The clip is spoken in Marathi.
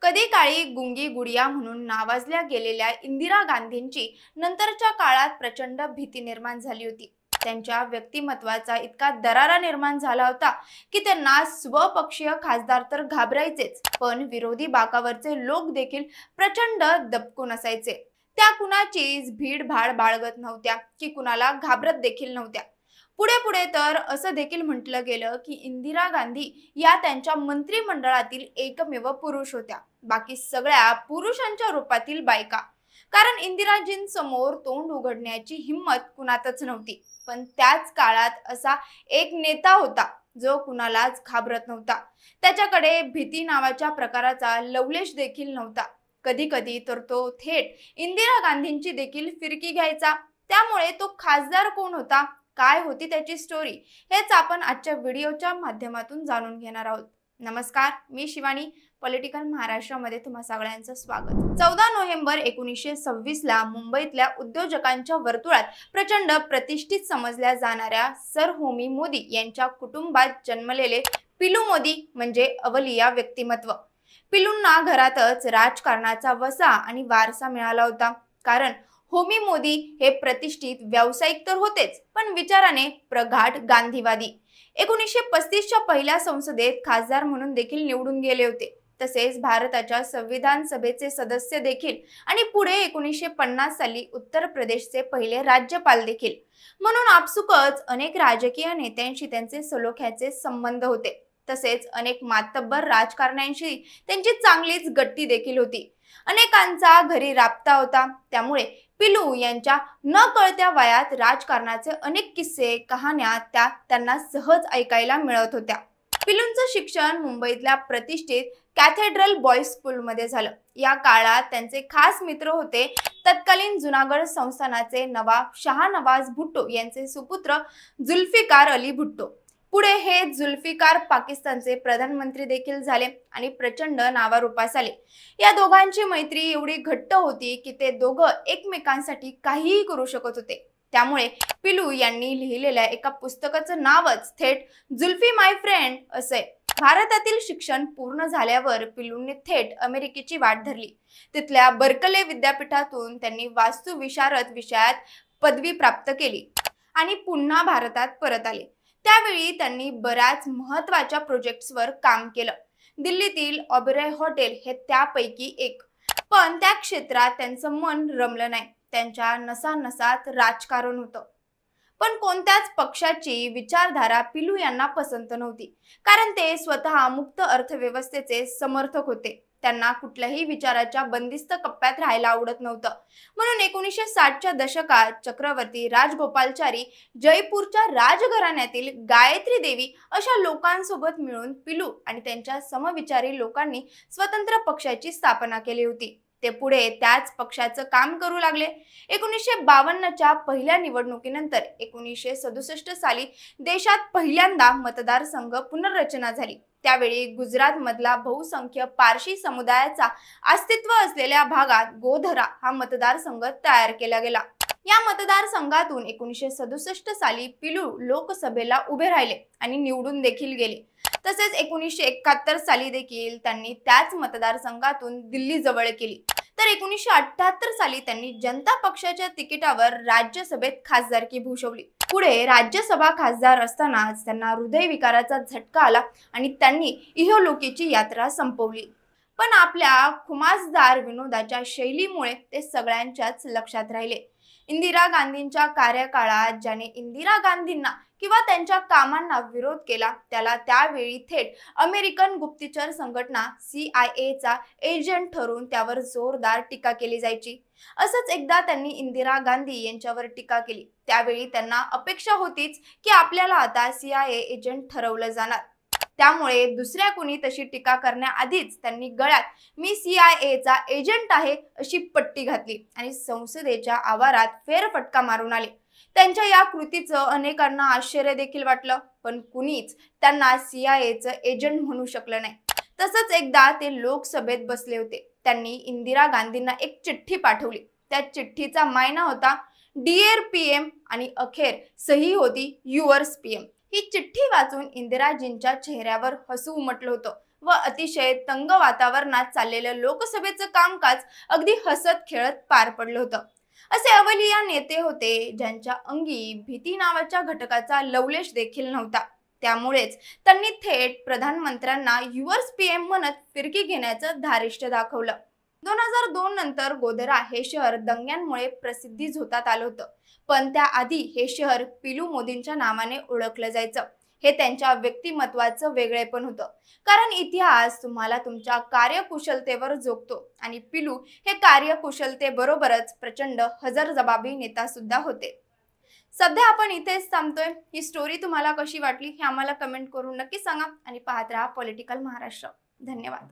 कधी काळी गुंगी गुडिया म्हणून नावाजल्या गेलेल्या इंदिरा गांधींची नंतरच्या काळात प्रचंड भीती निर्माण झाली होती। त्यांच्या व्यक्तिमत्वाचा इतका दरारा निर्माण झाला होता की त्यांना स्वपक्षीय खासदार तर घाबरायचेच, पण विरोधी बाकावरचे लोक देखील प्रचंड दबकून असायचे। त्या कुणाचीच भीडभाड बाळगत नव्हत्या की कुणाला घाबरत देखील नव्हत्या। पुढे पुढे तर असं देखील म्हटलं गेलं की इंदिरा गांधी या त्यांच्या मंत्रिमंडळातील एकमेव पुरुष होत्या, बाकी सगळ्या पुरुषांच्या रूपातील बायका। कारण इंदिराजींसमोर तोंड उघडण्याची हिंमत कुणातच नव्हती। पण त्याच काळात असा एक नेता होता जो कुणालाच घाबरत नव्हता। त्याच्याकडे भीती नावाच्या प्रकाराचा लवलेश देखील नव्हता। कधी कधी तर तो थेट इंदिरा गांधींची देखील फिरकी घ्यायचा। त्यामुळे तो खासदार कोण होता, काय होती त्याची स्टोरी, हेच आपण आजच्या व्हिडिओच्या माध्यमातून जाणून घेणार आहोत। नमस्कार, मी शिवानी, पॉलिटिकल महाराष्ट्रामध्ये तुम्हा सगळ्यांचं स्वागत। 14 नोव्हेंबर 1926 ला मुंबईतल्या उद्योजकांच्या वर्तुळात प्रचंड प्रतिष्ठित समजल्या जाणाऱ्या सर होमी मोदी यांच्या कुटुंबात जन्मलेले पिलू मोदी म्हणजे अवलिया व्यक्तिमत्व। पिलूंना घरातच राजकारणाचा वसा आणि वारसा मिळाला होता। कारण होमी मोदी हे प्रतिष्ठित व्यावसायिक तर होतेच, पण विचाराने प्रगाढ गांधीवादी। 1935च्या पहिल्या संसदेत खासदार म्हणून देखील निवडून गेले होते। तसेच भारताच्या संविधान सभेचे सदस्य देखील आणि पुढे 1950 साली उत्तर प्रदेशचे पहिले राज्यपाल देखील। म्हणून आपसुकच अनेक राजकीय नेत्यांशी त्यांचे सलोख्याचे संबंध होते। तसेच अनेक मातब्बर राजकारण्यांशी त्यांची चांगलीच गट्टी देखील होती। अनेकांचा घरी राबता होता। त्यामुळे पिलू यांच्या न कळत्या वयात राजकारणाचे अनेक किस्से कहाण्या त्यांना सहज ऐकायला मिळत होत्या। पिलूंचं शिक्षण मुंबईतल्या प्रतिष्ठित कॅथेड्रल बॉईज स्कूलमध्ये झालं। या काळात त्यांचे खास मित्र होते तत्कालीन जुनागड संस्थानाचे नवाब शहानवाज भुट्टो यांचे सुपुत्र जुल्फिकार अली भुट्टो। पुढे हे जुल्फिकार पाकिस्तानचे प्रधानमंत्री देखील झाले आणि प्रचंड नावारूपास आले। या दोघांची मैत्री एवढी घट्ट होती की ते दोघं एकमेकांसाठी काहीही करू शकत होते। त्यामुळे पिलू यांनी लिहिलेल्या एका पुस्तकाचं नावच थेट जुल्फी माय फ्रेंड असे। भारतातील शिक्षण पूर्ण झाल्यावर पिलूंनी थेट अमेरिकेची वाट धरली। तिथल्या बर्कले विद्यापीठातून त्यांनी वास्तुविशारद विषयात पदवी प्राप्त केली आणि पुन्हा भारतात परत आले। त्यावेळी त्यांनी बऱ्याच महत्त्वाच्या प्रोजेक्ट्सवर काम केलं। दिल्लीतील ऑबेरॉय हॉटेल हे त्यापैकी एक। पण त्या क्षेत्रात त्यांचं मन रमलं नाही। त्यांच्या नसानसात राजकारण होतं। पण कोणत्याच पक्षाची विचारधारा पिलू यांना पसंत नव्हती। कारण ते स्वतः मुक्त अर्थव्यवस्थेचे समर्थक होते। त्यांना कुठल्याही विचाराच्या बंदिस्त कप्प्यात राहायला आवडत नव्हतं। म्हणून 1960च्या दशकात चक्रवर्ती राजगोपालचारी, जयपूरच्या राजघराण्यातील गायत्री देवी अशा लोकांसोबत मिळून पिलू आणि त्यांच्या समविचारी लोकांनी स्वतंत्र पक्षाची स्थापना केली होती। ते पुढे त्याच पक्षाचं काम करू लागले। 1952च्या पहिल्या निवडणुकीनंतर 1967 साली देशात पहिल्यांदा मतदारसंघ पुनर्रचना झाली। त्यावेळी गुजरात मधला बहुसंख्य पारशी समुदायाचा अस्तित्व असलेल्या भागात गोधरा हा मतदारसंघ तयार केला गेला। या मतदारसंघातून 1967 साली पिलू लोकसभेला उभे राहिले आणि निवडून देखील गेले। तसेच 1971 साली देखील त्यांनी त्याच मतदारसंघातून दिल्ली जवळ केली। तर 1978 साली त्यांनी जनता पक्षाच्या तिकिटावर राज्यसभेत खासदारकी भूषवली। पुढे राज्यसभा खासदार असतानाच त्यांना हृदयविकाराचा झटका आला आणि त्यांनी इहलोकीची यात्रा संपवली। पण आपल्या खुमासदार विनोदाच्या शैलीमुळे ते सगळ्यांच्याच लक्षात राहिले। इंदिरा गांधींच्या कार्यकाळात ज्याने इंदिरा गांधींना किंवा त्यांच्या कामांना विरोध केला त्याला त्यावेळी थेट अमेरिकन गुप्तचर संघटना CIA चा एजंट ठरवून त्यावर जोरदार टीका केली जायची। असंच एकदा त्यांनी इंदिरा गांधी यांच्यावर टीका केली। त्यावेळी त्यांना अपेक्षा होतीच की आपल्याला आता CIA एजंट ठरवलं जाणार। त्यामुळे दुसऱ्या कुणी तशी टीका करण्याआधीच त्यांनी गळ्यात मी CIA चा एजंट आहे अशी पट्टी घातली आणि संसदेच्या आवारात फेरफटका मारून आले। त्यांच्या या कृतीचं अनेकांना आश्चर्य देखील वाटलं, पण कुणीच त्यांना CIA चं एजंट म्हणू शकलं नाही। तसंच एकदा ते लोकसभेत बसले होते। त्यांनी इंदिरा गांधींना एक चिठ्ठी पाठवली। त्या चिठ्ठीचा मायना होता डिअर PM आणि अखेर सही होती युअर्स PM। ही चिठ्ठी वाचून इंदिराजींच्या चेहऱ्यावर हसू उमटलं होतं। व अतिशय तंग वातावरणात चाललेलं लोकसभेचं कामकाज अगदी हसत खेळत पार पडलं होतं. असे अवलिया नेते होते ज्यांच्या अंगी भीती नावाच्या घटकाचा लवलेश देखील नव्हता. त्यामुळेच त्यांनी थेट प्रधानमंत्र्यांना युवर्स पीएम म्हणत फिरकी घेण्याचं धारिष्ट्य दाखवलं. 2002 नंतर गोधरा हे शहर दंग्यांमुळे प्रसिद्धी झोतात आलं होतं. पण त्याआधी हे शहर पिलू मोदींच्या नावाने ओळखलं जायचं. हे त्यांच्या व्यक्तिमत्वाचं वेगळेपण होतं. कारण इतिहास तुम्हाला तुमच्या कार्यकुशलतेवर जोखतो आणि पिलू हे कार्यकुशलतेबरोबरच प्रचंड हजरजबाबी नेता सुद्धा होते. सध्या आपण इथेच थांबतोय. ही स्टोरी तुम्हाला कशी वाटली हे आम्हाला कमेंट करून नक्की सांगा आणि पाहत राहा पॉलिटिकल महाराष्ट्र. धन्यवाद.